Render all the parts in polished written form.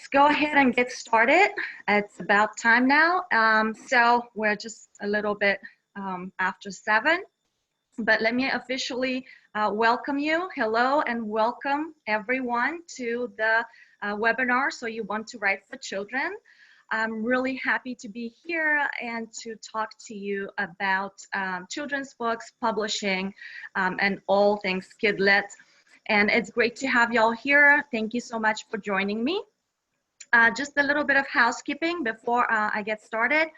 let's go ahead and get started. It's about time now. So we're just a little bit after 7, but let me officially welcome you. Hello and welcome everyone to the webinar, So You Want to Write for Children. I'm really happy to be here and to talk to you about children's books, publishing, and all things kid-led. And it's great to have y'all here. Thank you so much for joining me. Just a little bit of housekeeping before I get started.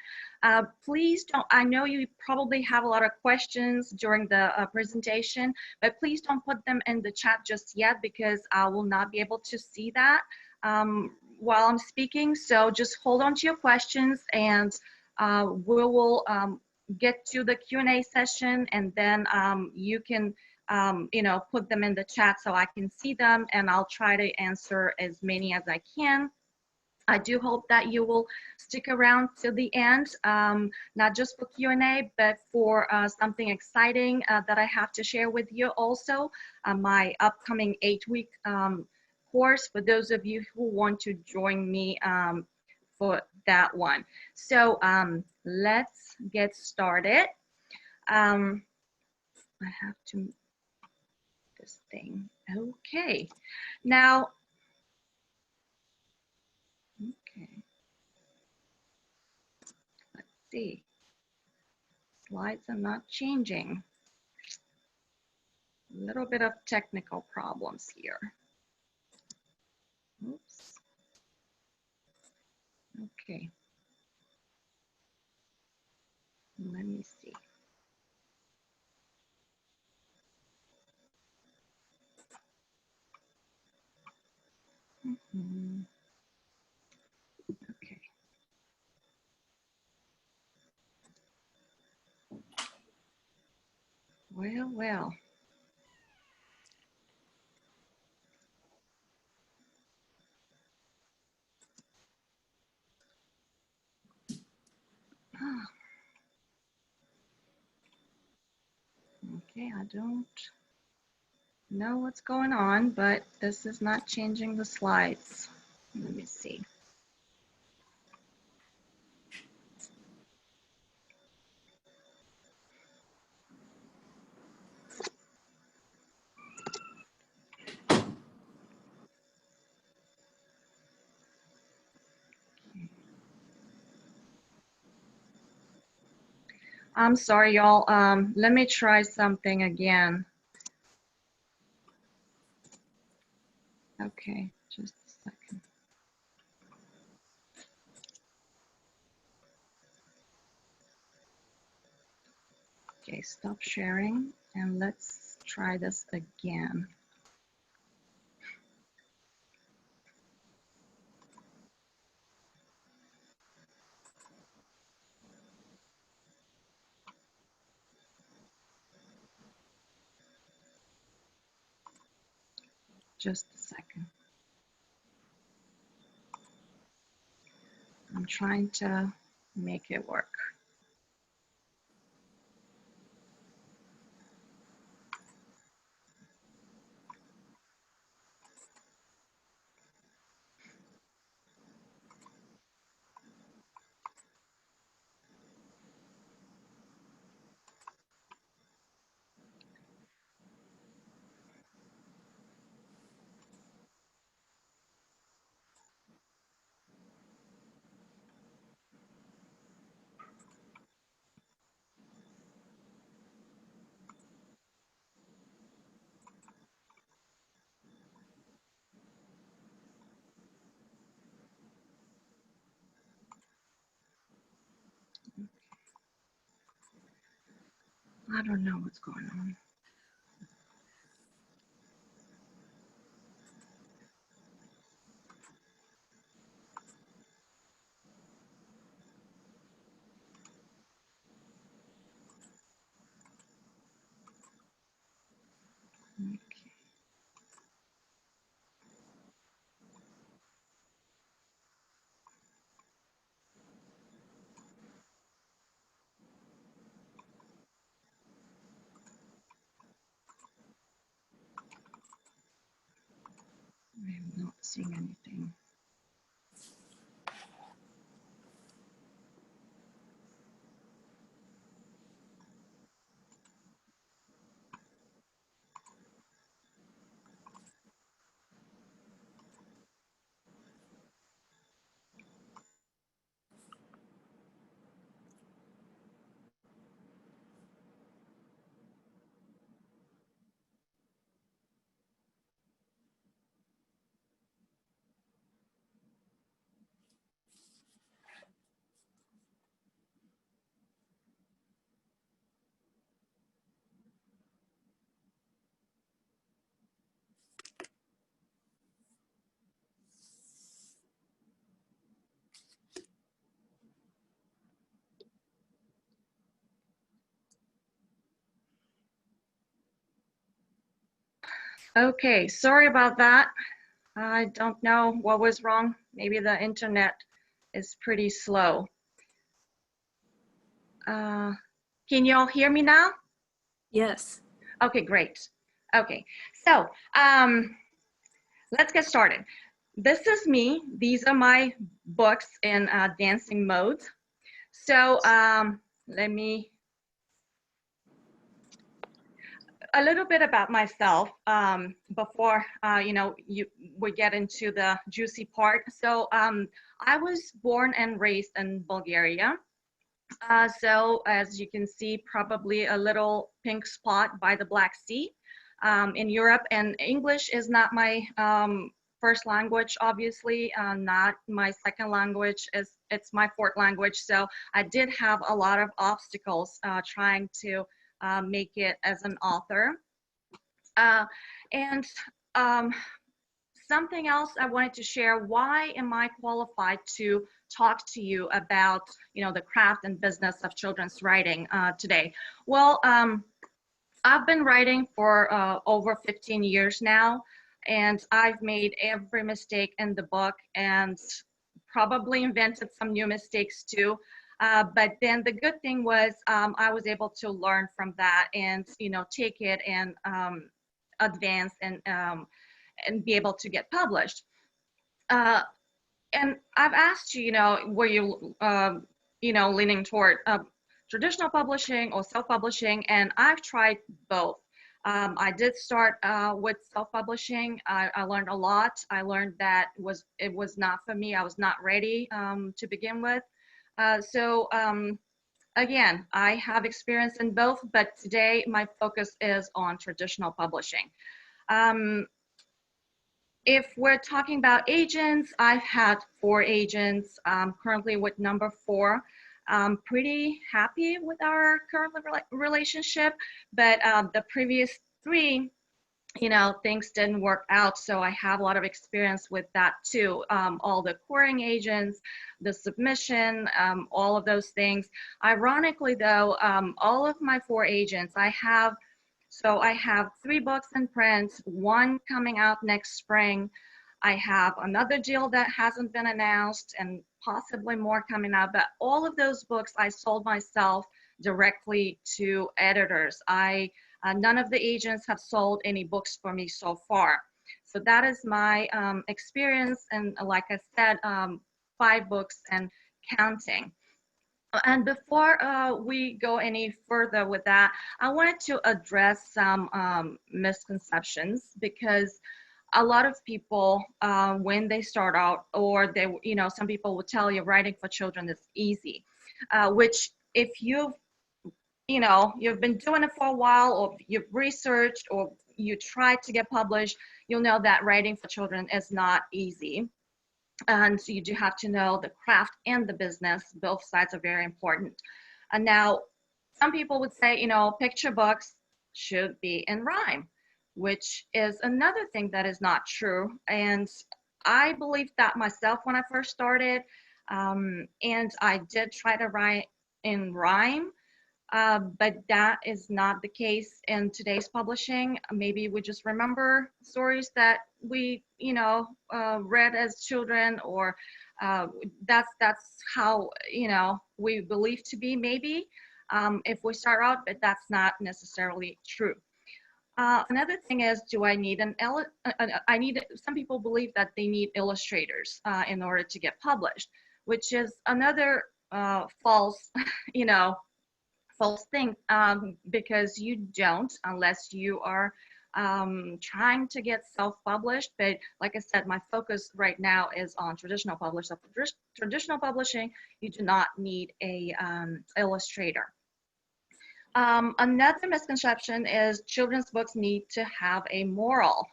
Please don't, I know you probably have a lot of questions during the presentation, but please don't put them in the chat just yet because I will not be able to see that while I'm speaking. So just hold on to your questions and we will get to the Q&A session, and then you can put them in the chat so I can see them, and I'll try to answer as many as I can. I do hope that you will stick around till the end, not just for Q&A, but for something exciting that I have to share with you also, my upcoming 8-week course for those of you who want to join me for that one. So let's get started. I have to, this thing, okay. Now, okay. Let's see. Slides are not changing. A little bit of technical problems here. Oops. Okay. Let me see. Okay. Well, well. Okay, I don't know what's going on, but this is not changing the slides. Let me see. I'm sorry, y'all. Let me try something again. Okay, just a second. Okay, stop sharing and let's try this again. Just a second. I'm trying to make it work. I don't know what's going on. Okay. I'm not seeing anything. Okay, sorry about that. I don't know what was wrong. Maybe the internet is pretty slow. Uh, can you all hear me now? Yes. Okay, great. Okay, so let's get started. This is me. These are my books in dancing mode. So let me, a little bit about myself before we get into the juicy part. So I was born and raised in Bulgaria. So as you can see, probably a little pink spot by the Black Sea in Europe. And English is not my first language, obviously, not my second language. It's my fourth language. So I did have a lot of obstacles trying to make it as an author. And um, something else I wanted to share, why am I qualified to talk to you about, the craft and business of children's writing today? Well, I've been writing for over 15 years now, and I've made every mistake in the book and probably invented some new mistakes too. But then the good thing was I was able to learn from that and, take it and advance and be able to get published. And I've asked you, were you, leaning toward traditional publishing or self-publishing? And I've tried both. I did start with self-publishing. I learned a lot. I learned that it was not for me. I was not ready to begin with. Again, I have experience in both, but today my focus is on traditional publishing. Um, if we're talking about agents, I've had 4 agents, currently with number 4. I'm pretty happy with our current relationship, but the previous 3, things didn't work out. So I have a lot of experience with that too. All the courting agents, the submission, all of those things. Ironically though, all of my 4 agents, I have 3 books in print, 1 coming out next spring. I have another deal that hasn't been announced and possibly more coming out, but all of those books I sold myself directly to editors. None of the agents have sold any books for me so far. So that is my experience, and like I said, 5 books and counting. And before we go any further with that, I wanted to address some misconceptions, because a lot of people, when they start out, or some people will tell you writing for children is easy, which if you've been doing it for a while, or you've researched, or you tried to get published, you'll know that writing for children is not easy. And so you do have to know the craft and the business. Both sides are very important. And now, some people would say, picture books should be in rhyme, which is another thing that is not true. And I believed that myself when I first started. And I did try to write in rhyme, but that is not the case in today's publishing. Maybe we just remember stories that we, read as children, or that's how, we believe to be, maybe, if we start out, but that's not necessarily true. Another thing is, do I need some people believe that they need illustrators in order to get published, which is another false, false thing, because you don't, unless you are trying to get self-published. But like I said, my focus right now is on traditional publishing. So traditional publishing, you do not need a illustrator. Another misconception is children's books need to have a moral,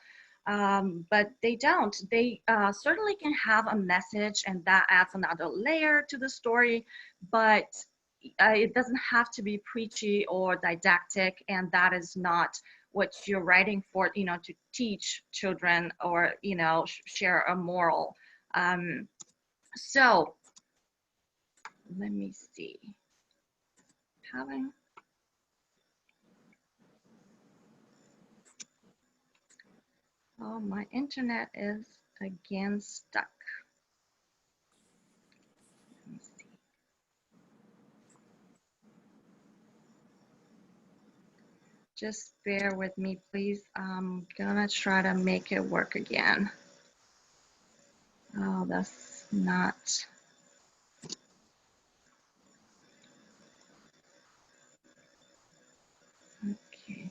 but they don't. They certainly can have a message, and that adds another layer to the story, but it doesn't have to be preachy or didactic, and that is not what you're writing for, to teach children, or, share a moral. So let me see. Oh, my internet is again stuck. Let me see. Just bear with me, please. I'm gonna try to make it work again. Oh, that's not. Okay.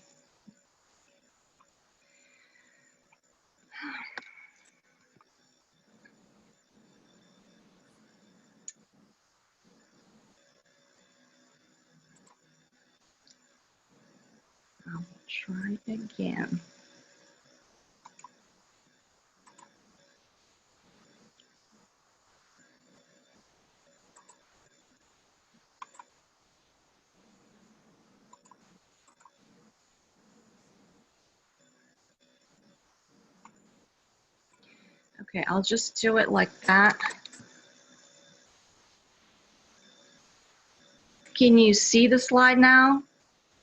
I'll try again. Okay, I'll just do it like that. Can you see the slide now?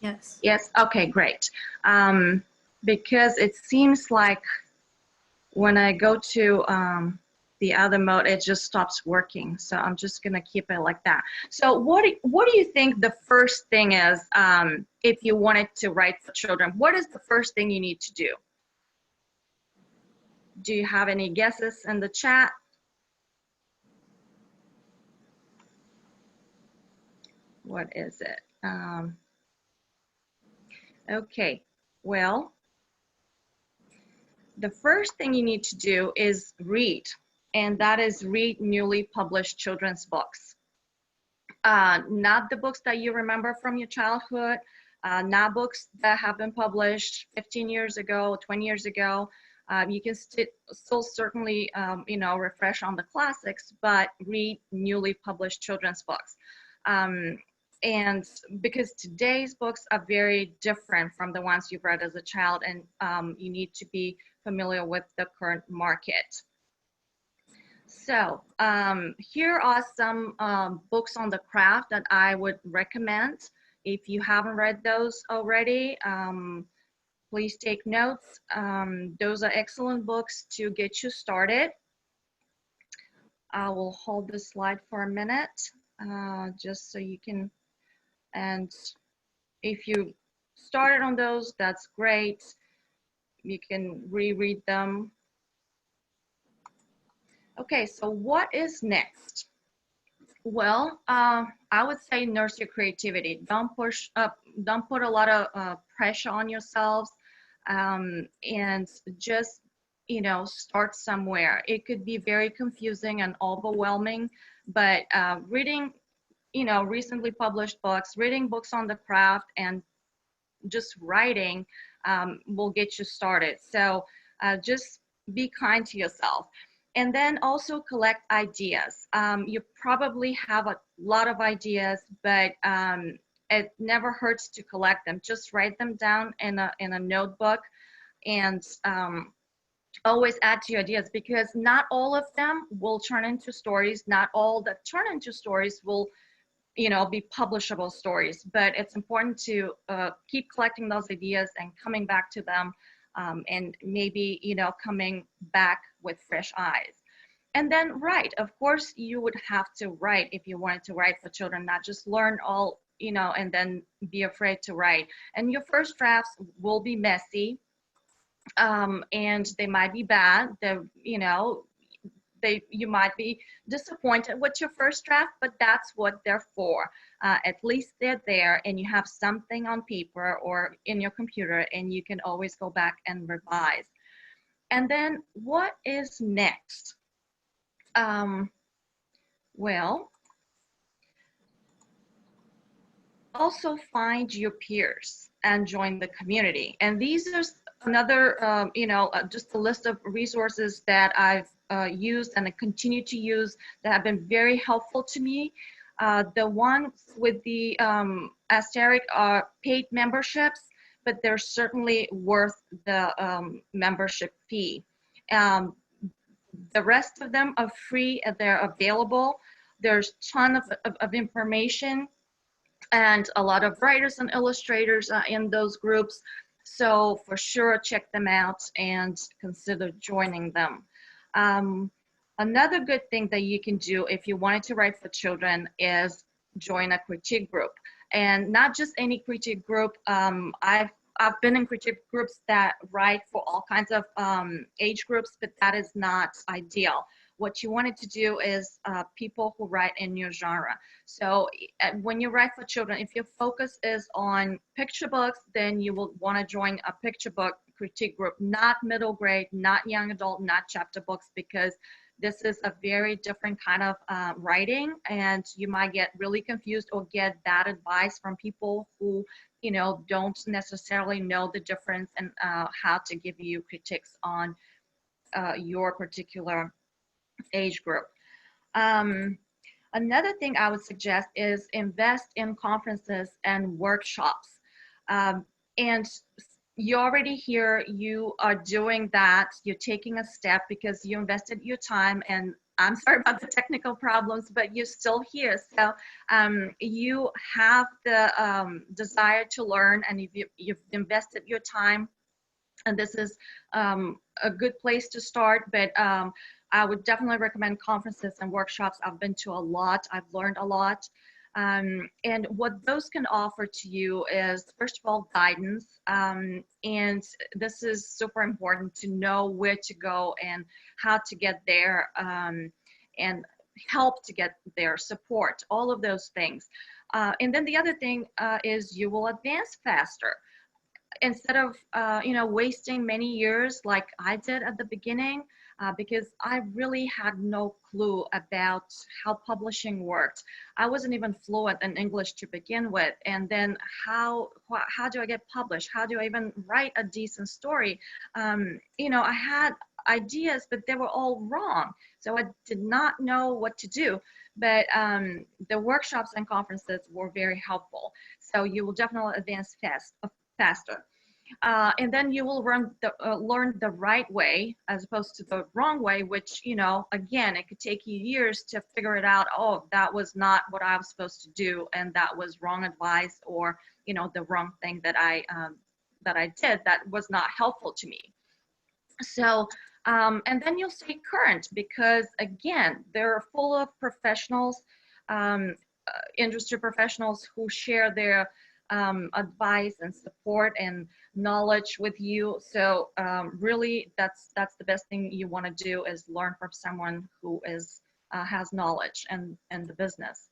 Yes. Yes, okay, great. Because it seems like when I go to the other mode, it just stops working. So I'm just gonna keep it like that. So what do you think the first thing is if you wanted to write for children? What is the first thing you need to do? Do you have any guesses in the chat? What is it? Okay, well, the first thing you need to do is read, and that is read newly published children's books. Not the books that you remember from your childhood, not books that have been published 15 years ago, 20 years ago. You can still certainly, you know, refresh on the classics, but read newly published children's books. And because today's books are very different from the ones you've read as a child, and you need to be familiar with the current market. So here are some books on the craft that I would recommend. If you haven't read those already, please take notes. Those are excellent books to get you started. I will hold this slide for a minute just so you can, and if you started on those, that's great. You can reread them. Okay, so what is next? Well, I would say nurse your creativity. Don't put a lot of pressure on yourselves, and just, you know, start somewhere. It could be very confusing and overwhelming, but reading, you know, recently published books, reading books on the craft, and just writing will get you started. So just be kind to yourself. And then also collect ideas. You probably have a lot of ideas, but it never hurts to collect them. Just write them down in a notebook, and always add to your ideas, because not all of them will turn into stories. Not all that turn into stories will, you know, be publishable stories, but it's important to keep collecting those ideas and coming back to them, and maybe, you know, coming back with fresh eyes. And then write. Of course, you would have to write if you wanted to write for children, not just learn all, you know, and then be afraid to write. And your first drafts will be messy, and they might be bad. You know, you might be disappointed with your first draft, but that's what they're for. At least they're there, and you have something on paper or in your computer, and you can always go back and revise. And then what is next? Well, also find your peers and join the community. And these are another, you know, just a list of resources that I've used and I continue to use that have been very helpful to me. The ones with the asterisk are paid memberships, but they're certainly worth the membership fee. The rest of them are free and they're available. There's a ton of information, and a lot of writers and illustrators in those groups. So for sure, check them out and consider joining them. Another good thing that you can do if you wanted to write for children is join a critique group, and not just any critique group. I've been in critique groups that write for all kinds of age groups, but that is not ideal. What you wanted to do is people who write in your genre. So when you write for children, if your focus is on picture books, then you will want to join a picture book critique group, not middle grade, not young adult, not chapter books, because this is a very different kind of writing, and you might get really confused or get bad advice from people who, you know, don't necessarily know the difference and how to give you critiques on your particular age group. Another thing I would suggest is invest in conferences and workshops. And you already here, you are doing that, you're taking a step because you invested your time, and I'm sorry about the technical problems, but you're still here. So you have the desire to learn, and you've invested your time, and this is a good place to start. But I would definitely recommend conferences and workshops. I've been to a lot, I've learned a lot. And what those can offer to you is, first of all, guidance. And this is super important to know where to go and how to get there, and help to get there, support, all of those things. And then the other thing is you will advance faster. Instead of wasting many years like I did at the beginning, because I really had no clue about how publishing worked. I wasn't even fluent in English to begin with, and then how do I get published? How do I even write a decent story? I had ideas, but they were all wrong, so I did not know what to do. But the workshops and conferences were very helpful, so you will definitely advance faster. And then you will learn the right way as opposed to the wrong way, which, again, it could take you years to figure it out. Oh, that was not what I was supposed to do, and that was wrong advice, or, the wrong thing that I did that was not helpful to me. So, and then you'll stay current because, again, they're full of professionals, industry professionals who share their advice and support and knowledge with you. So really, that's the best thing you want to do, is learn from someone who has knowledge and the business.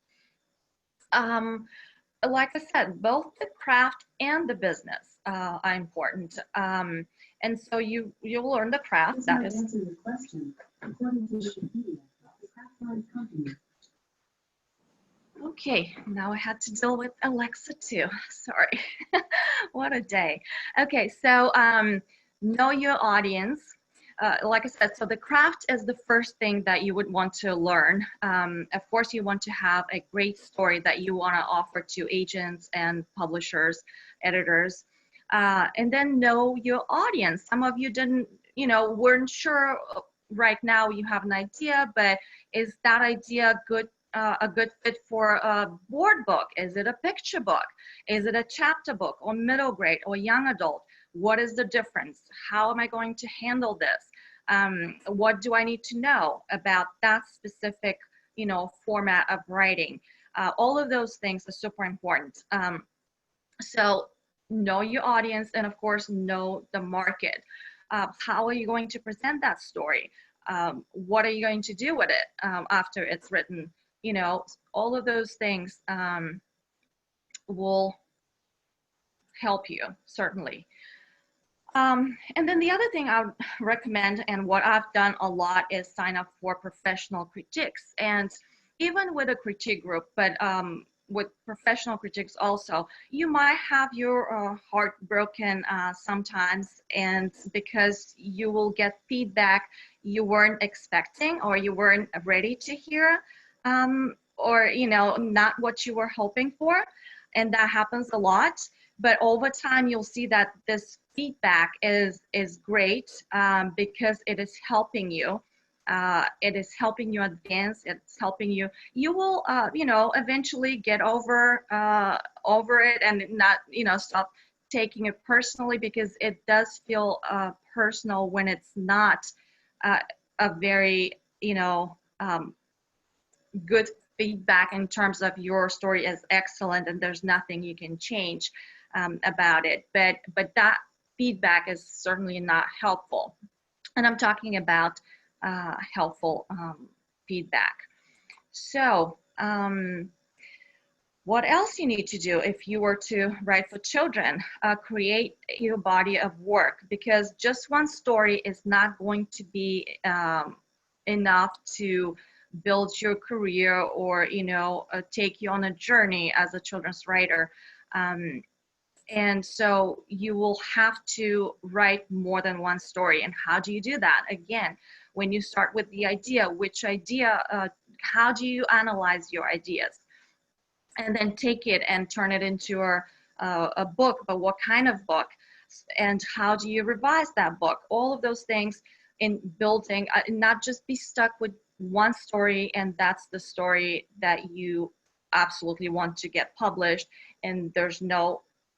Like I said, both the craft and the business are important. And so you'll learn the craft. That is. Answer your question. According to Wikipedia, the craft line company. Okay, now I had to deal with Alexa too. Sorry, what a day. Okay, so know your audience. Like I said, so the craft is the first thing that you would want to learn. Of course, you want to have a great story that you want to offer to agents and publishers, editors, and then know your audience. Some of you weren't sure. Right now you have an idea, but is that idea a good fit for a board book? Is it a picture book? Is it a chapter book, or middle grade, or young adult? What is the difference? How am I going to handle this? What do I need to know about that specific, format of writing? All of those things are super important. So know your audience, and of course, know the market. How are you going to present that story? What are you going to do with it after it's written? All of those things will help you, certainly. And then the other thing I would recommend, and what I've done a lot, is sign up for professional critiques. And even with a critique group, but with professional critiques also, you might have your heart broken sometimes, and because you will get feedback you weren't expecting, or you weren't ready to hear, or not what you were hoping for, and that happens a lot. But over time you'll see that this feedback is great, because it is helping you. It is helping you advance. It's helping you. You will, eventually get over it, and not, stop taking it personally, because it does feel personal when it's not a very, good feedback in terms of your story is excellent and there's nothing you can change about it. But that feedback is certainly not helpful. And I'm talking about helpful feedback. So what else you need to do if you were to write for children? Create your body of work, because just one story is not going to be enough to build your career or take you on a journey as a children's writer. And so you will have to write more than one story. And how do you do that? Again, when you start with the idea, which idea, how do you analyze your ideas? And then take it and turn it into a book, but what kind of book? And how do you revise that book? All of those things in building, not just be stuck with one story and that's the story that you absolutely want to get published and there's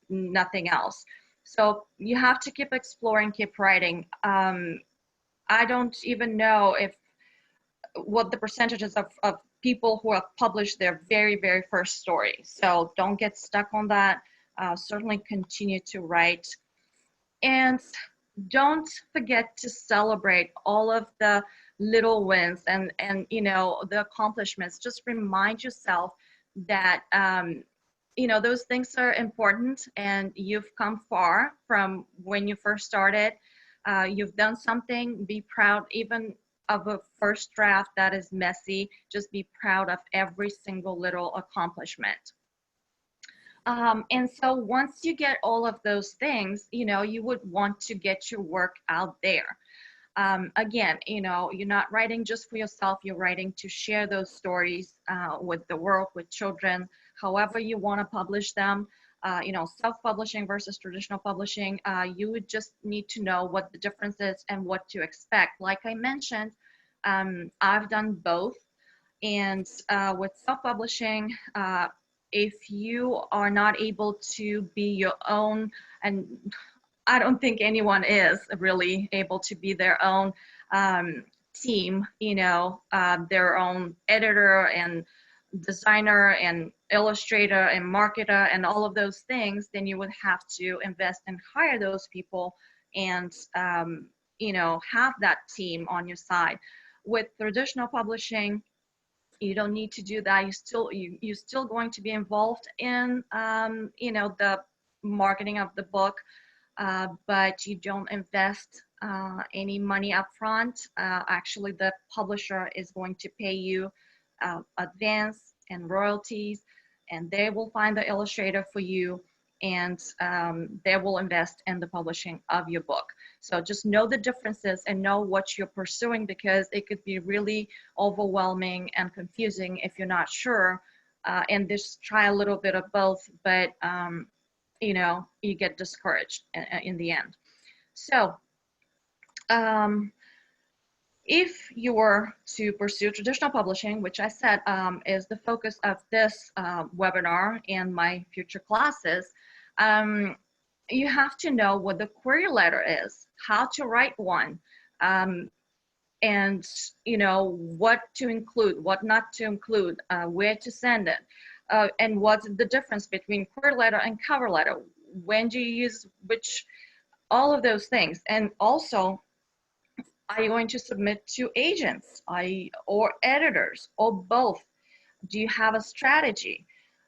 nothing else. So you have to keep exploring, keep writing. I don't even know what the percentages of people who have published their very, very first story. So don't get stuck on that. Certainly continue to write. And don't forget to celebrate all of the little wins and the accomplishments. Just remind yourself that those things are important and you've come far from when you first started. You've done something. Be proud even of a first draft that is messy. Just be proud of every single little accomplishment. And so once you get all of those things, you would want to get your work out there. Again, you're not writing just for yourself, you're writing to share those stories with the world, with children, however you want to publish them. Self-publishing versus traditional publishing, you would just need to know what the difference is and what to expect. Like I mentioned, I've done both. And with self-publishing, if you are not able to be your own, and I don't think anyone is really able to be their own team, their own editor and designer and illustrator and marketer and all of those things, then you would have to invest and hire those people and, have that team on your side. With traditional publishing, you don't need to do that. You're still going to be involved in, the marketing of the book, but you don't invest any money up front. Actually, the publisher is going to pay you advance and royalties, and they will find the illustrator for you, and they will invest in the publishing of your book. So just know the differences and know what you're pursuing, because it could be really overwhelming and confusing if you're not sure. And just try a little bit of both, but you get discouraged in the end. So if you were to pursue traditional publishing, which I said is the focus of this webinar and my future classes, you have to know what the query letter is, how to write one, and what to include, what not to include, where to send it, and what's the difference between query letter and cover letter, when do you use which, all of those things. And also, are you going to submit to agents or editors or both? Do you have a strategy?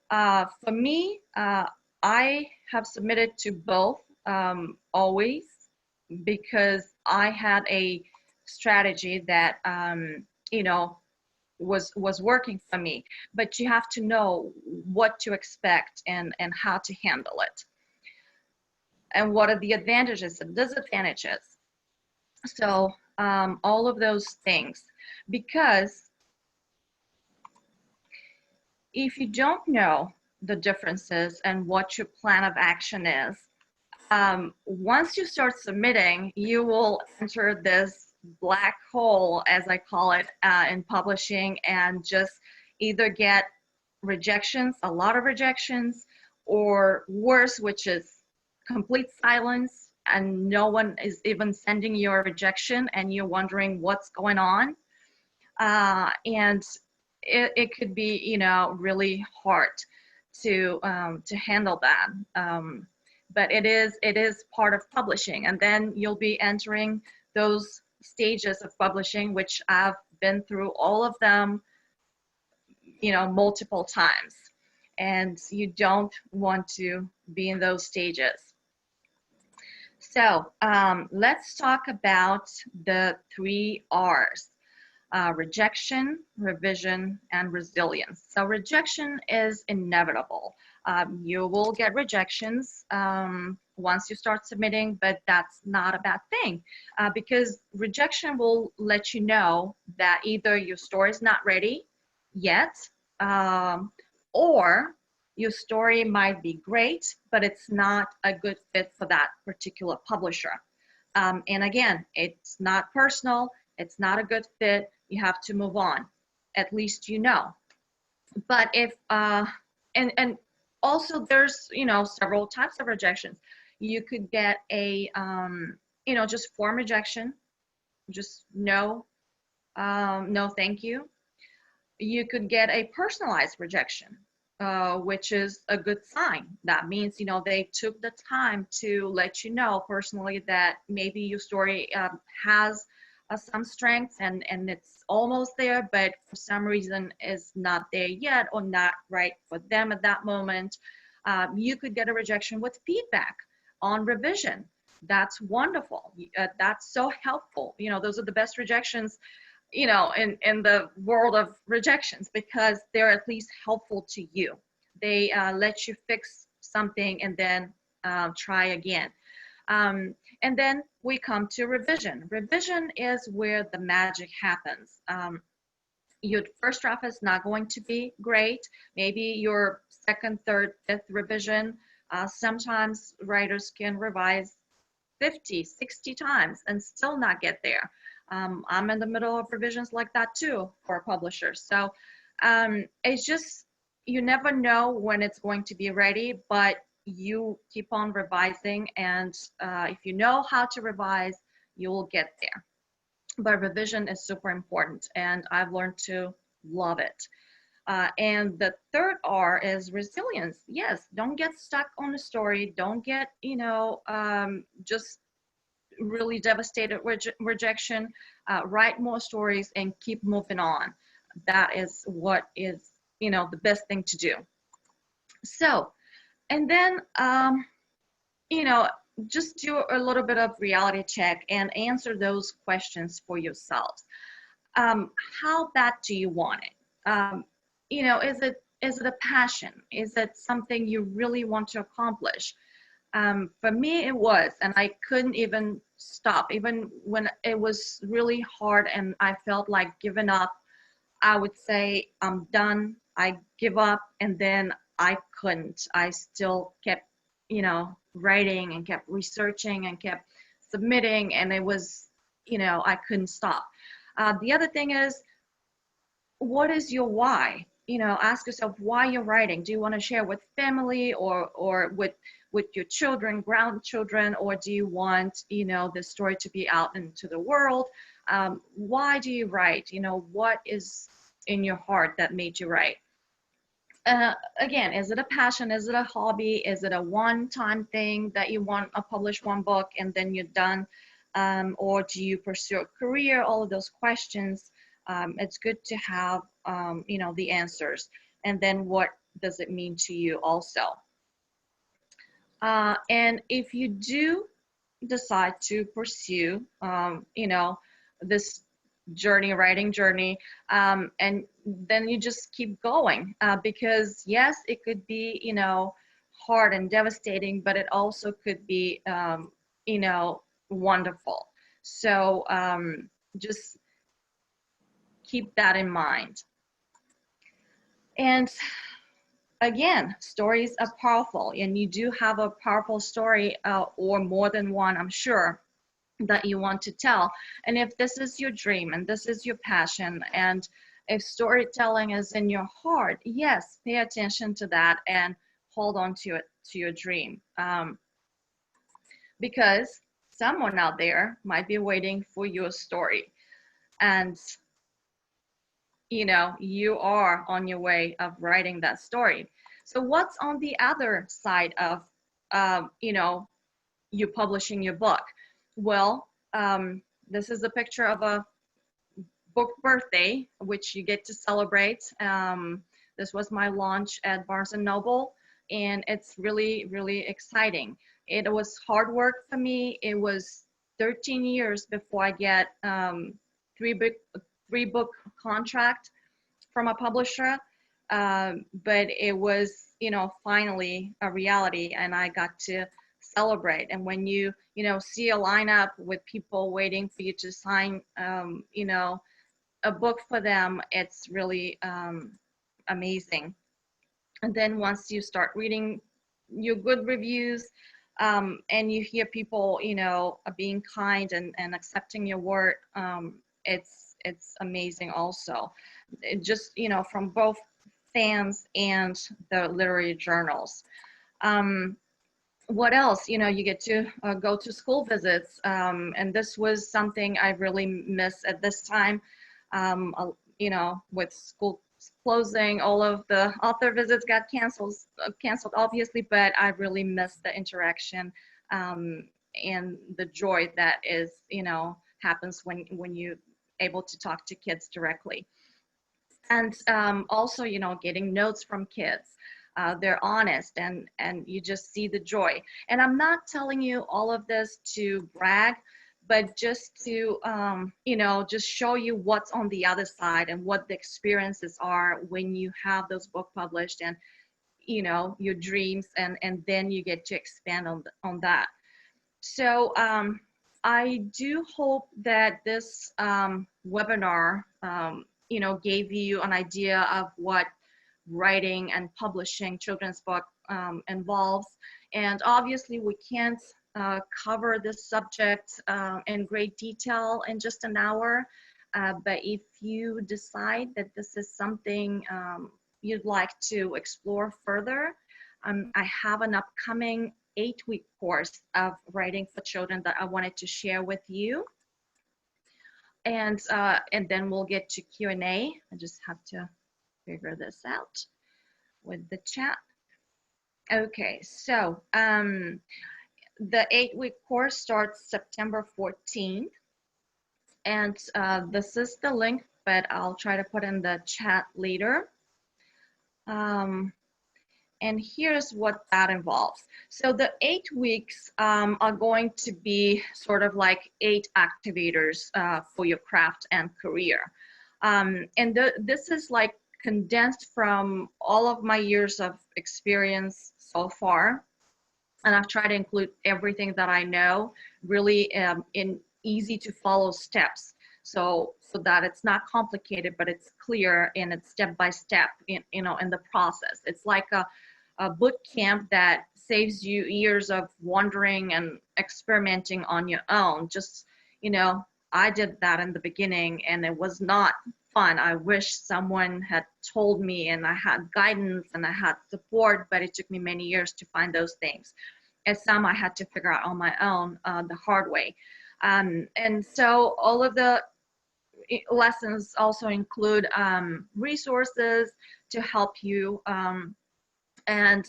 For me, I have submitted to both always, because I had a strategy that was working for me. But you have to know what to expect and how to handle it, and what are the advantages and disadvantages. So all of those things, because if you don't know the differences and what your plan of action is, once you start submitting, you will enter this black hole, as I call it, in publishing, and just either get rejections, a lot of rejections, or worse, which is complete silence and no one is even sending you a rejection and you're wondering what's going on. And it could be, you know, really hard to handle that. But it is part of publishing, and then you'll be entering those stages of publishing, which I've been through all of them, you know, multiple times, and you don't want to be in those stages. So let's talk about the 3 R's. Rejection, revision, and resilience. So rejection is inevitable. You will get rejections once you start submitting, but that's not a bad thing because rejection will let you know that either your story is not ready yet, or your story might be great, but it's not a good fit for that particular publisher. And again, it's not personal, it's not a good fit, you have to move on, at least you know. But if, and also there's, you know, several types of rejections. You could get a, you know, just form rejection, just no, no thank you. You could get a personalized rejection, which is a good sign. That means, you know, they took the time to let you know personally that maybe your story has some strengths and it's almost there, but for some reason is not there yet or not right for them at that moment. You could get a rejection with feedback on revision. That's wonderful. That's so helpful. You know, those are the best rejections, you know, in the world of rejections, because they're at least helpful to you. They let you fix something and then try again. And then we come to revision. Revision is where the magic happens. Your first draft is not going to be great. Maybe your second, third, fifth revision. Sometimes writers can revise 50, 60 times and still not get there. I'm in the middle of revisions like that too for publishers. So it's just, you never know when it's going to be ready, but you keep on revising, and if you know how to revise, you will get there. But revision is super important, and I've learned to love it. And the third R is resilience. Yes, don't get stuck on the story. Don't get, you know, just really devastated rejection. Write more stories and keep moving on. That is what is, you know, the best thing to do. So, and then, you know, just do a little bit of reality check and answer those questions for yourselves. How bad do you want it? You know, is it a passion? Is it something you really want to accomplish? For me, it was, and I couldn't even stop. Even when it was really hard and I felt like giving up, I would say, I'm done, I give up, and then I couldn't. I still kept, you know, writing and kept researching and kept submitting, and it was, you know, I couldn't stop. The other thing is, what is your why? You know, ask yourself why you're writing. Do you want to share with family or with your children, grandchildren, or do you want, you know, the story to be out into the world? Why do you write? You know, what is in your heart that made you write? Again, is it a passion? Is it a hobby? Is it a one-time thing that you want to publish one book and then you're done? Or do you pursue a career? All of those questions. It's good to have, you know, the answers. And then what does it mean to you also? And if you do decide to pursue, you know, this writing journey, and then you just keep going, because yes, it could be, you know, hard and devastating, but it also could be, you know, wonderful. So just keep that in mind. And again, stories are powerful, and you do have a powerful story, or more than one, I'm sure, that you want to tell. And if this is your dream and this is your passion, and if storytelling is in your heart, yes, pay attention to that and hold on to it, to your dream. because someone out there might be waiting for your story. And you are on your way of writing that story. So what's on the other side of you publishing your book? Well, this is a picture of a book birthday, which you get to celebrate. This was my launch at Barnes & Noble, and it's really, really exciting. It was hard work for me. It was 13 years before I get three book contract from a publisher, but it was, finally a reality, and I got to celebrate. And when you see a lineup with people waiting for you to sign, a book for them, it's really amazing. And then once you start reading your good reviews, and you hear people, being kind and accepting your work, it's amazing also. It just, from both fans and the literary journals. What else? You get to go to school visits, and this was something I really miss at this time. With school closing, all of the author visits got canceled obviously, but I really miss the interaction, and the joy that is, happens when you able to talk to kids directly. And also, getting notes from kids. They're honest, and you just see the joy. And I'm not telling you all of this to brag, but just to, just show you what's on the other side and what the experiences are when you have those books published, and, your dreams, and then you get to expand on that. So I do hope that this webinar, gave you an idea of what writing and publishing children's book involves. And obviously we can't cover this subject in great detail in just an hour, but if you decide that this is something you'd like to explore further, I have an upcoming 8-week course of writing for children that I wanted to share with you. And then we'll get to Q&A. I just have to figure this out with the chat. Okay, so the 8-week course starts September 14th. And this is the link, but I'll try to put in the chat later. And here's what that involves. So the 8 weeks are going to be sort of like 8 activators for your craft and career. And this is like condensed from all of my years of experience so far. And I've tried to include everything that I know really in easy to follow steps. So that it's not complicated, but it's clear and it's step by step in the process. It's like a boot camp that saves you years of wandering and experimenting on your own. Just, I did that in the beginning and it was not fun. I wish someone had told me, and I had guidance and I had support, but it took me many years to find those things. And some I had to figure out on my own the hard way. And so all of the lessons also include resources to help you and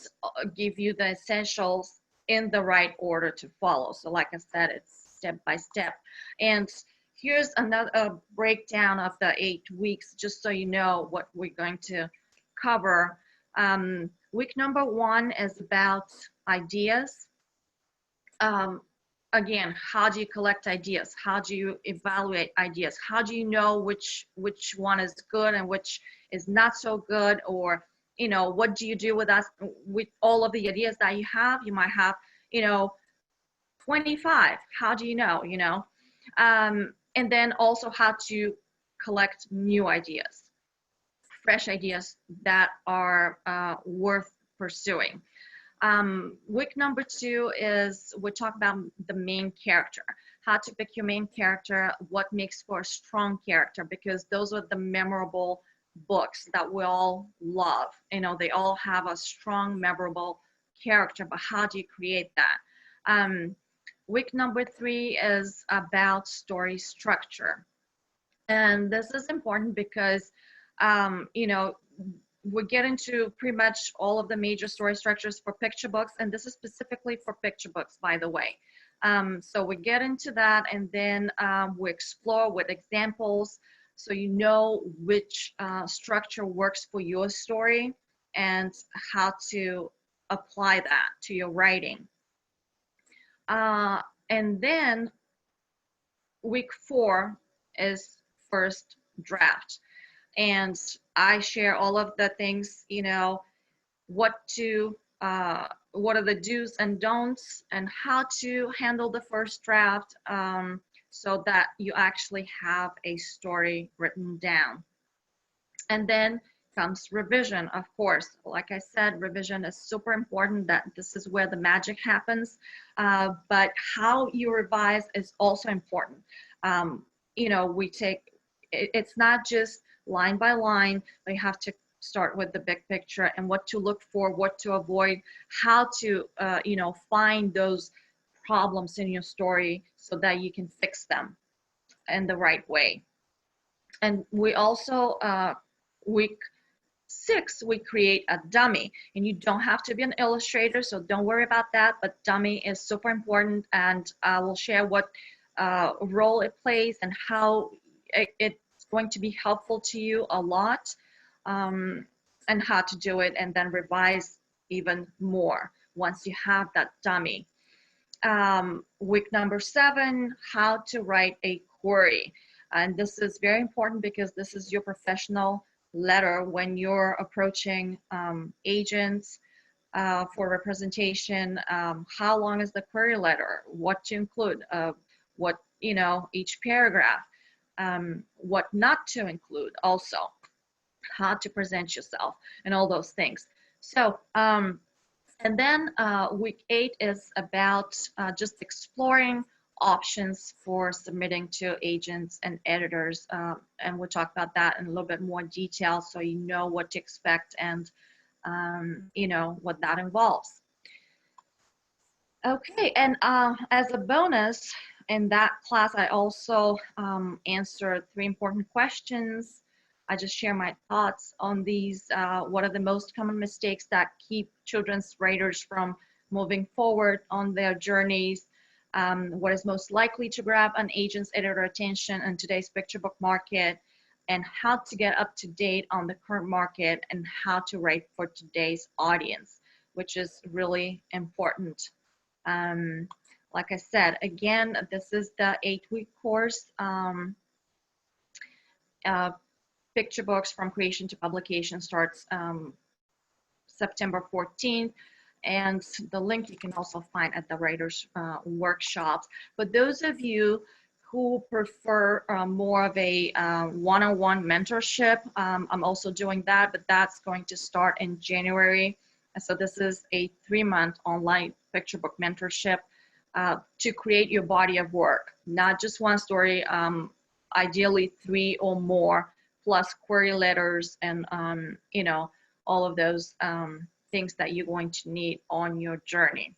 give you the essentials in the right order to follow. So like I said, it's step by step. And here's another breakdown of the 8 weeks, just so you know what we're going to cover. Week number 1 is about ideas. Again, how do you collect ideas? How do you evaluate ideas? How do you know which one is good and which is not so good? Or, what do you do with all of the ideas that you have? You might have, 25. How do you know? And then also how to collect new ideas, fresh ideas that are worth pursuing. Week number 2 is we talk about the main character, how to pick your main character, what makes for a strong character, because those are the memorable books that we all love. They all have a strong, memorable character, but how do you create that? Week number 3 is about story structure. And this is important because, you know, we get into pretty much all of the major story structures for picture books, and this is specifically for picture books, by the way. So we get into that, and then we explore with examples so you know which structure works for your story and how to apply that to your writing. And then week 4 is first draft. And I share all of the things, you know, what are the do's and don'ts and how to handle the first draft, so that you actually have a story written down. And then comes revision, of course. Like I said, revision is super important. That this is where the magic happens. But how you revise is also important. You know, it's not just line by line. We have to start with the big picture and what to look for, what to avoid, how to, you know, find those problems in your story so that you can fix them in the right way. And we also, week 6, we create a dummy, and you don't have to be an illustrator, so don't worry about that, but dummy is super important, and I will share what role it plays and how it's going to be helpful to you a lot, and how to do it, and then revise even more once you have that dummy. Week number 7, how to write a query. And this is very important because this is your professional letter when you're approaching agents for representation. How long is the query letter? What to include? What, you know, each paragraph. What not to include also. How to present yourself and all those things. So, and then week 8 is about just exploring options for submitting to agents and editors. And we'll talk about that in a little bit more detail so you know what to expect and you know what that involves. Okay, and as a bonus, in that class, I also answered 3 important questions. I just share my thoughts on these. What are the most common mistakes that keep children's writers from moving forward on their journeys? What is most likely to grab an agent's editor attention in today's picture book market? And how to get up to date on the current market and how to write for today's audience, which is really important. Like I said, again, this is the 8-week course. Picture books from creation to publication starts September 14th. And the link you can also find at the writers workshops. But those of you who prefer more of a one-on-one mentorship, I'm also doing that, but that's going to start in January. So this is a 3-month online picture book mentorship to create your body of work, not just one story, ideally 3 or more, plus query letters and you know, all of those things that you're going to need on your journey.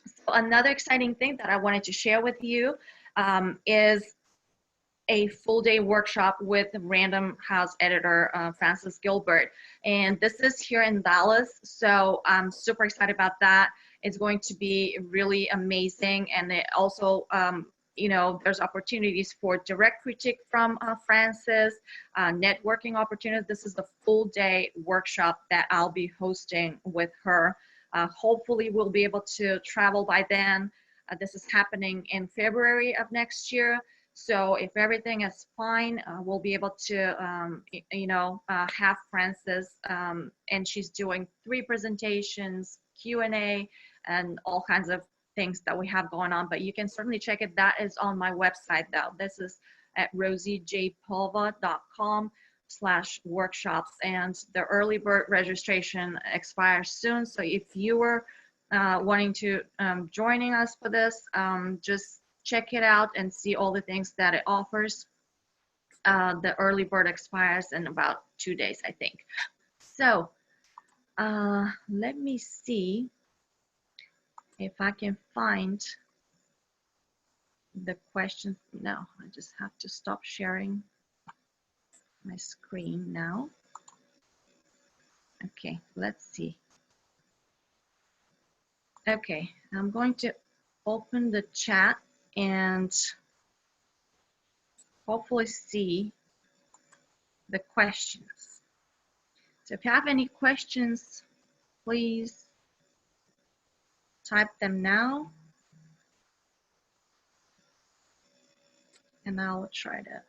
So another exciting thing that I wanted to share with you is a full-day workshop with Random House editor Francis Gilbert, and this is here in Dallas, so I'm super excited about that. It's going to be really amazing, and it also you know, there's opportunities for direct critique from Francis, networking opportunities. This is the full-day workshop that I'll be hosting with her. Hopefully we'll be able to travel by then. This is happening in February of next year. So if everything is fine, we'll be able to, you know, have Francis, and she's doing 3 presentations, Q&A, and all kinds of things that we have going on. But you can certainly check it. That is on my website, though. This is at rosiejpova.com/workshops, and the early bird registration expires soon. So if you were wanting to joining us for this, just check it out and see all the things that it offers. The early bird expires in about 2 days, I think. So let me see if I can find the questions. No, I just have to stop sharing my screen now. Okay, let's see. Okay, I'm going to open the chat and hopefully see the questions. So if you have any questions, please type them now, and I'll try to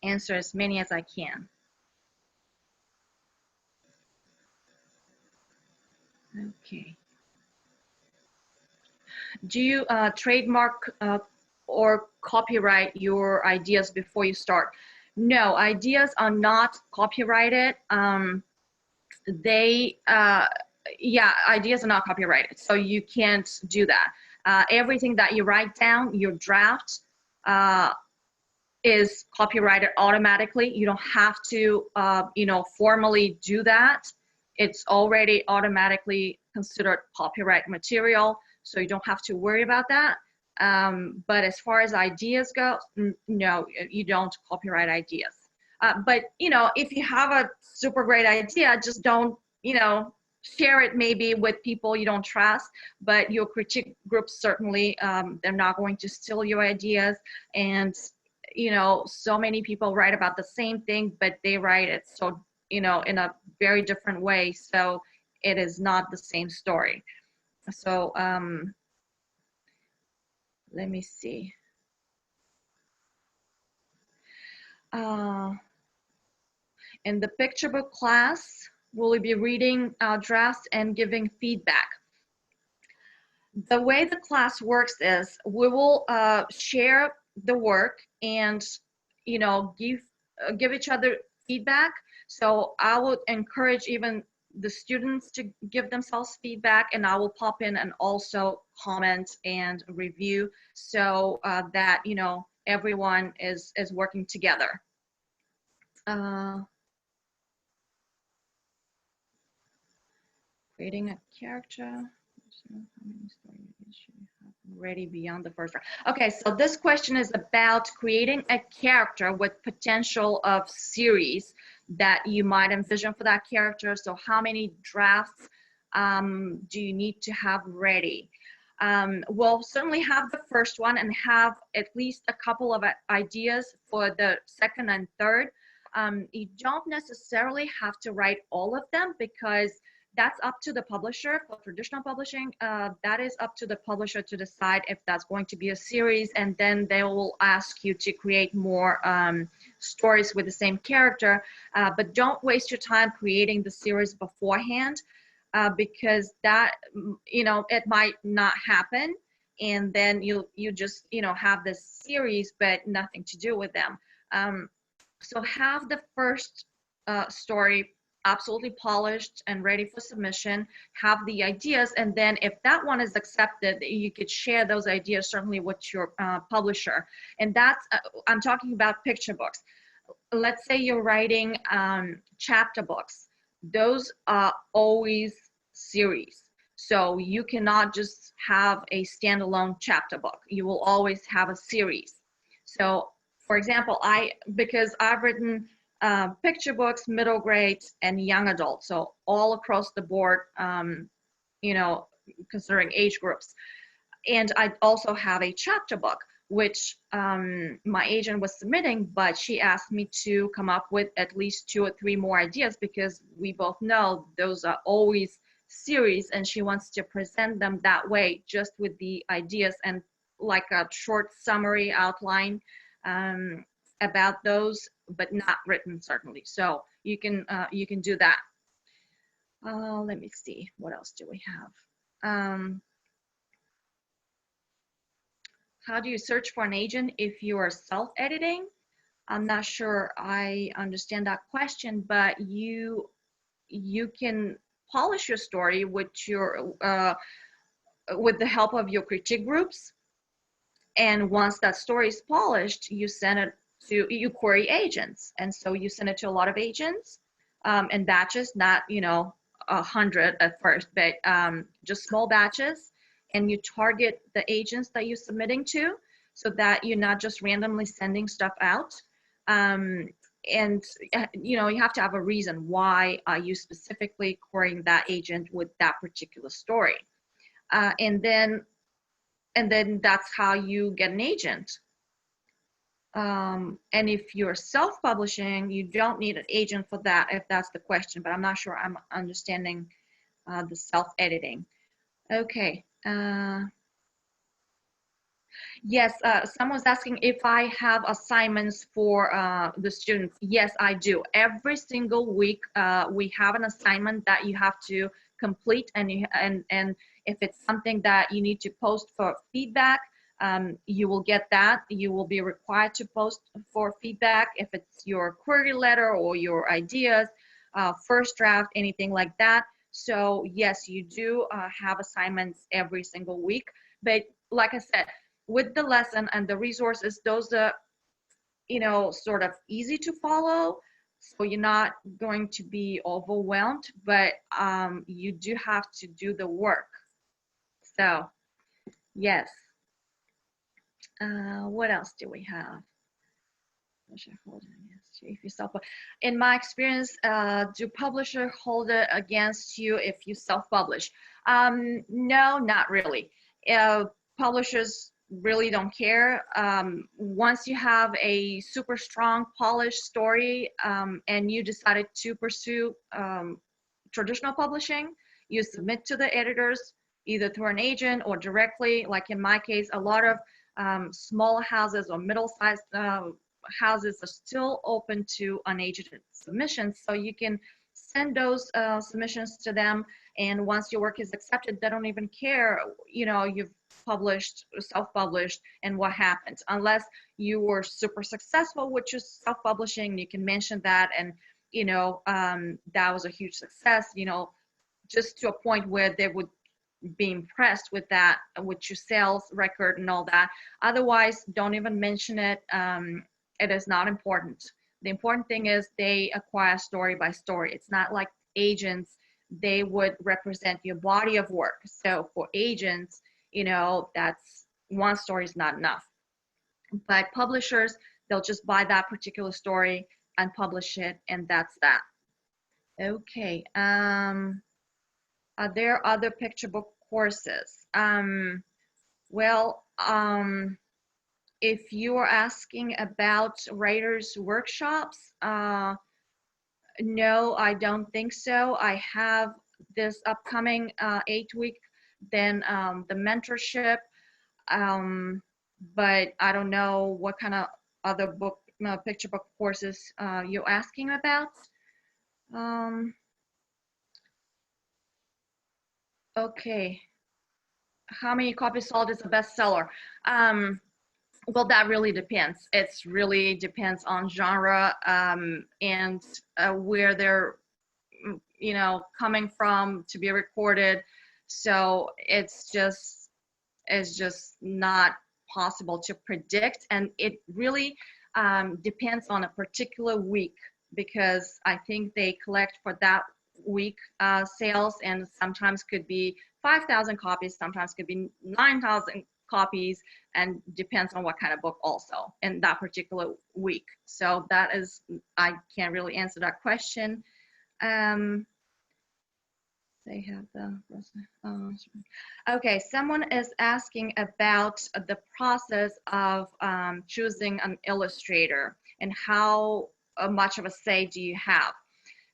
answer as many as I can. Okay. Do you trademark or copyright your ideas before you start? No, ideas are not copyrighted. Yeah, ideas are not copyrighted, so you can't do that. Everything that you write down, your draft, is copyrighted automatically. You don't have to, formally do that. It's already automatically considered copyright material, so you don't have to worry about that. But as far as ideas go, no, you don't copyright ideas. But, if you have a super great idea, just don't, share it maybe with people you don't trust, but your critique groups certainly, they're not going to steal your ideas. And, so many people write about the same thing, but they write it so, in a very different way. So it is not the same story. So let me see. In the picture book class, will we be reading drafts and giving feedback? The way the class works is we will share the work and, give each other feedback. So I would encourage even the students to give themselves feedback, and I will pop in and also comment and review, so that, everyone is working together. Creating a character. Ready beyond the first round. Okay, so this question is about creating a character with potential of series that you might envision for that character. So how many drafts do you need to have ready? We'll certainly have the first one and have at least a couple of ideas for the second and third. You don't necessarily have to write all of them, because that's up to the publisher. For traditional publishing, that is up to the publisher to decide if that's going to be a series, and then they will ask you to create more stories with the same character. But don't waste your time creating the series beforehand, because that, it might not happen, and then you just, have this series but nothing to do with them. So have the first story absolutely polished and ready for submission, have the ideas, and then if that one is accepted, you could share those ideas certainly with your publisher. And that's, I'm talking about picture books. Let's say you're writing chapter books. Those are always series. So you cannot just have a standalone chapter book. You will always have a series. So for example, because I've written picture books, middle grade, and young adult, so all across the board, considering age groups. And I also have a chapter book, which my agent was submitting, but she asked me to come up with at least 2 or 3 more ideas, because we both know those are always series, and she wants to present them that way, just with the ideas and like a short summary outline about those, but not written certainly. So you can do that. Let me see, what else do we have? How do you search for an agent if you are self-editing? I'm not sure I understand that question, but you can polish your story with your with the help of your critique groups. And once that story is polished, you send it to, you query agents. And so you send it to a lot of agents in batches, not, 100 at first, but just small batches. and you target the agents that you're submitting to, so that you're not just randomly sending stuff out. And you know, you have to have a reason why are you specifically querying that agent with that particular story. And then that's how you get an agent. And if you're self-publishing, you don't need an agent for that, if that's the question, but I'm not sure I'm understanding the self-editing. Okay. Yes, someone's asking if I have assignments for the students. Yes, I do. Every single week, we have an assignment that you have to complete, and if it's something that you need to post for feedback, you will get that. You will be required to post for feedback if it's your query letter or your ideas, first draft, anything like that. So yes, you do have assignments every single week. But like I said, with the lesson and the resources, those are, you know, sort of easy to follow. So you're not going to be overwhelmed, but you do have to do the work. So yes. What else do we have? If you self, in my experience, do publisher hold it against you if you self-publish? No, not really. Publishers really don't care. Once you have a super strong, polished story, and you decided to pursue traditional publishing, you submit to the editors, either through an agent or directly. Like in my case, a lot of small houses or middle-sized houses are still open to unagented submissions, so you can send those submissions to them, and once your work is accepted, they don't even care, you know, you've published, self-published, and what happened, unless you were super successful with your self-publishing. You can mention that, and you know, that was a huge success, you know, just to a point where they would be impressed with that, with your sales record and all that. Otherwise, don't even mention it. It is not important. The important thing is they acquire story by story. It's not like agents, they would represent your body of work. So for agents, you know, that's one story is not enough. But publishers, they'll just buy that particular story and publish it, and that's that. Okay. Are there other picture book courses? Well, if you are asking about writers' workshops, no, I don't think so. I have this upcoming 8-week, then the mentorship, but I don't know what kind of other book, picture book courses you're asking about. Okay. How many copies sold is a bestseller? Well, that really depends. It's really depends on genre and where they're, you know, coming from to be recorded. So it's just not possible to predict, and it really depends on a particular week, because I think they collect for that week sales, and sometimes could be 5,000 copies, sometimes could be 9,000 copies, and depends on what kind of book also in that particular week. So that is, I can't really answer that question. They have the, okay, someone is asking about the process of choosing an illustrator and how much of a say do you have.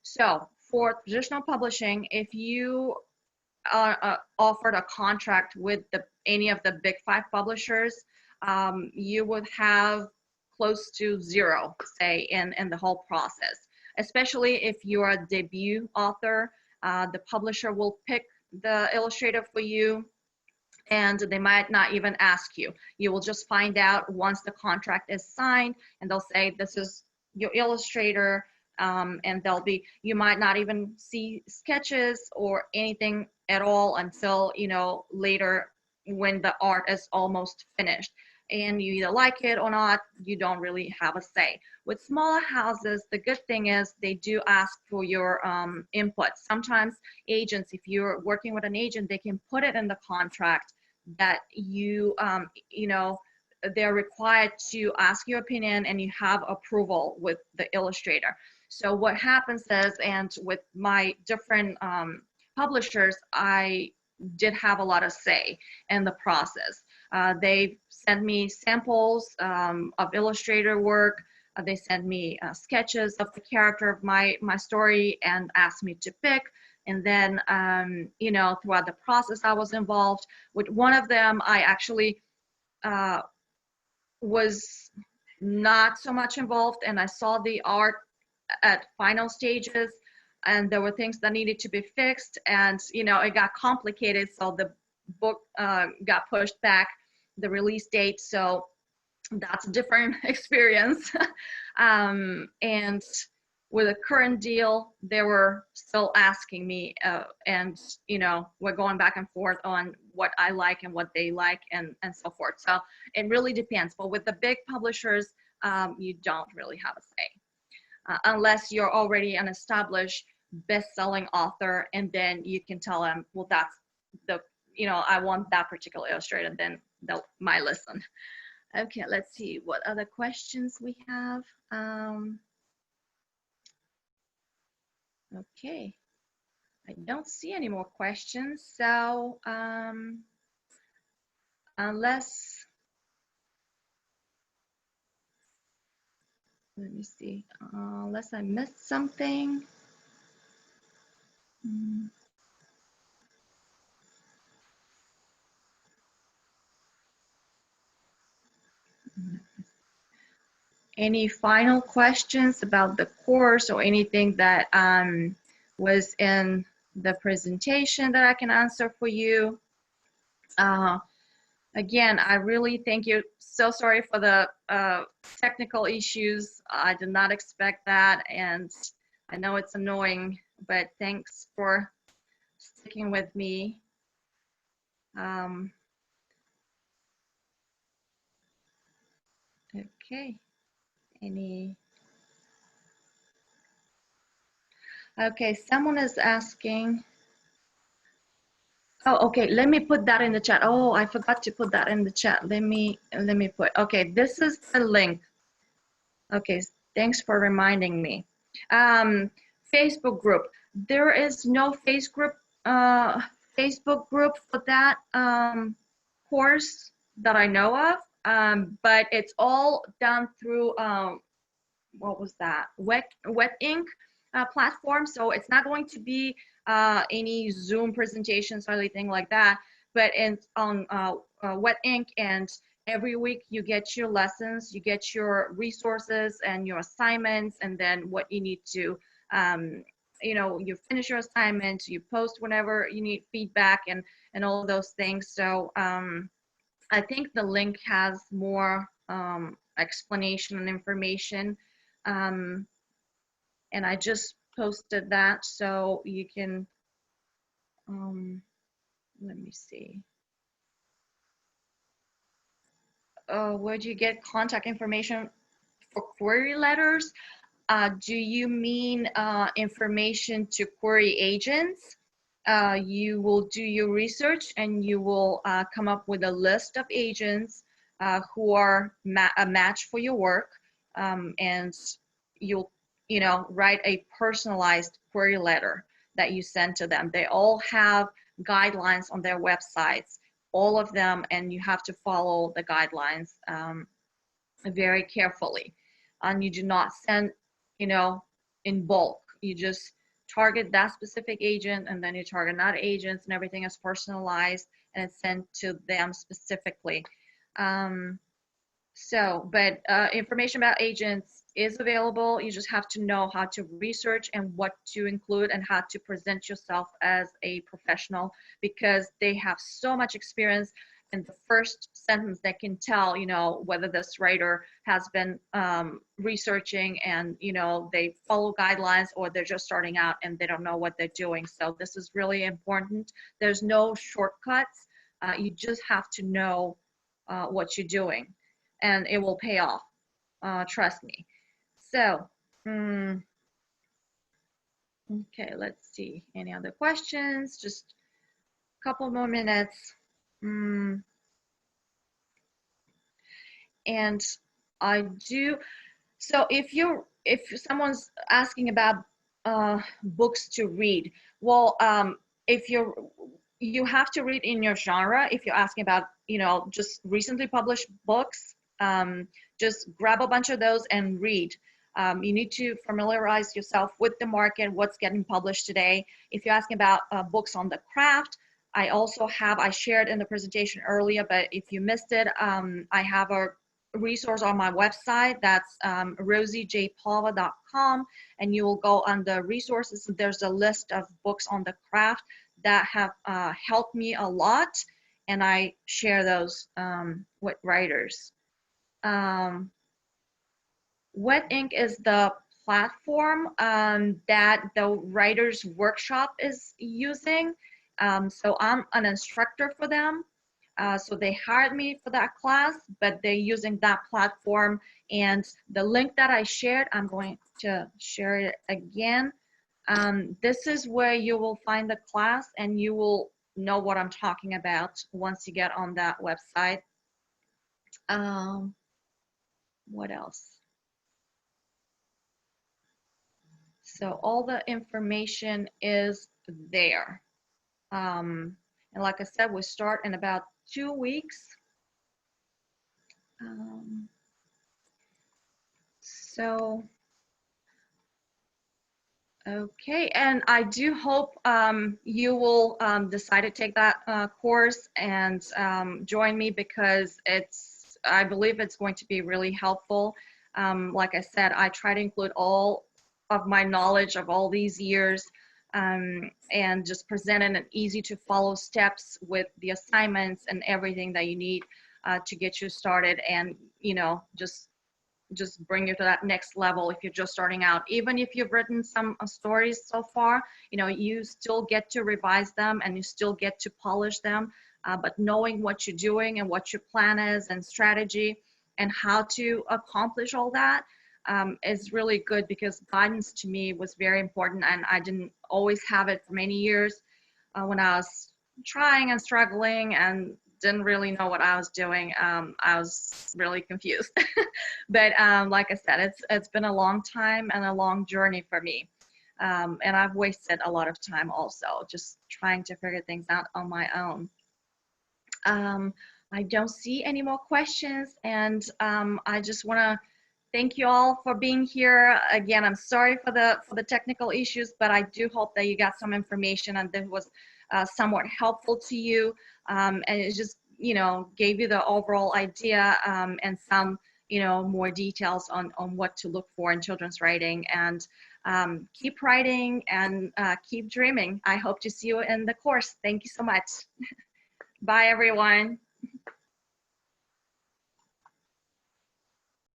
So for traditional publishing, if you offered a contract with any of the big 5 publishers, you would have close to 0 say in the whole process, especially if you're a debut author. The publisher will pick the illustrator for you, and they might not even ask you. You will just find out once the contract is signed, and they'll say, this is your illustrator, and you might not even see sketches or anything at all until, you know, later when the art is almost finished. And you either like it or not, you don't really have a say. With smaller houses, the good thing is they do ask for your input. Sometimes agents, if you're working with an agent, they can put it in the contract that you, you know, they're required to ask your opinion and you have approval with the illustrator. So what happens is, and with my different publishers, I did have a lot of say in the process. They sent me samples of illustrator work. They sent me sketches of the character of my story and asked me to pick. And then, you know, throughout the process, I was involved. With one of them, I actually was not so much involved, and I saw the art at final stages, and there were things that needed to be fixed, and you know, it got complicated, so the book got pushed back, the release date. So that's a different experience. And with a current deal, they were still asking me, and you know, we're going back and forth on what I like and what they like, and so forth. So it really depends. But with the big publishers, you don't really have a say, unless you're already an established best-selling author, and then you can tell them, well, that's the, you know, I want that particular illustrator, then they'll might listen. Okay, let's see what other questions we have. Okay, I don't see any more questions. So unless, let me see, unless I missed something. Any final questions about the course or anything that was in the presentation that I can answer for you? Again, I really thank you. So sorry for the technical issues. I did not expect that, and I know it's annoying, but thanks for sticking with me. Okay, okay, someone is asking. Oh, okay, let me put that in the chat. Oh, I forgot to put that in the chat. Let me put, okay, this is the link. Okay, thanks for reminding me. Facebook group. There is no Facebook group for that course that I know of, but it's all done through, what was that? Wet Ink platform. So it's not going to be any Zoom presentations or anything like that, but on Wet Ink, and every week you get your lessons, you get your resources and your assignments, and then what you need to, you know, you finish your assignments, you post whenever you need feedback, and all of those things. So I think the link has more explanation and information. And I just posted that, so you can, let me see. Where do you get contact information for query letters? Do you mean information to query agents? You will do your research and you will come up with a list of agents who are a match for your work, and you'll, you know, write a personalized query letter that you send to them. They all have guidelines on their websites, all of them, and you have to follow the guidelines very carefully. And you do not send, you know, in bulk. You just target that specific agent, and then you target other agents, and everything is personalized and it's sent to them specifically. But information about agents is available. You just have to know how to research and what to include and how to present yourself as a professional, because they have so much experience. In the first sentence, they can tell, you know, whether this writer has been researching and, you know, they follow guidelines, or they're just starting out and they don't know what they're doing. So this is really important. There's no shortcuts. You just have to know what you're doing, and it will pay off. Trust me. So, okay, let's see. Any other questions? Just a couple more minutes. Mm, and I do. So if someone's asking about books to read, well, if you have to read in your genre. If you're asking about, just recently published books, just grab a bunch of those and read. You need to familiarize yourself with the market, what's getting published today. If you're asking about books on the craft, I shared in the presentation earlier, but if you missed it, I have a resource on my website. That's rosiejpova.com, and you will go under resources. There's a list of books on the craft that have helped me a lot, and I share those with writers. Wet Ink is the platform that the Writers Workshop is using. So I'm an instructor for them. So they hired me for that class, but they're using that platform. And the link that I shared, I'm going to share it again. This is where you will find the class, and you will know what I'm talking about once you get on that website. What else? So all the information is there. And like I said, we start in about 2 weeks. So, okay, and I do hope you will decide to take that course and join me, because I believe it's going to be really helpful. Like I said, I try to include all of my knowledge of all these years, and just present in an easy to follow steps with the assignments and everything that you need to get you started, and just bring you to that next level if you're just starting out. Even if you've written some stories so far, you still get to revise them, and you still get to polish them. But knowing what you're doing and what your plan is and strategy and how to accomplish all that is really good, because guidance to me was very important, and I didn't always have it for many years when I was trying and struggling and didn't really know what I was doing. I was really confused. But like I said, it's been a long time and a long journey for me. And I've wasted a lot of time also just trying to figure things out on my own. I don't see any more questions, and I just want to thank you all for being here. Again, I'm sorry for the technical issues, but I do hope that you got some information and that was somewhat helpful to you, and it just gave you the overall idea, and some more details on what to look for in children's writing. And keep writing and keep dreaming. I hope to see you in the course. Thank you so much. Bye, everyone.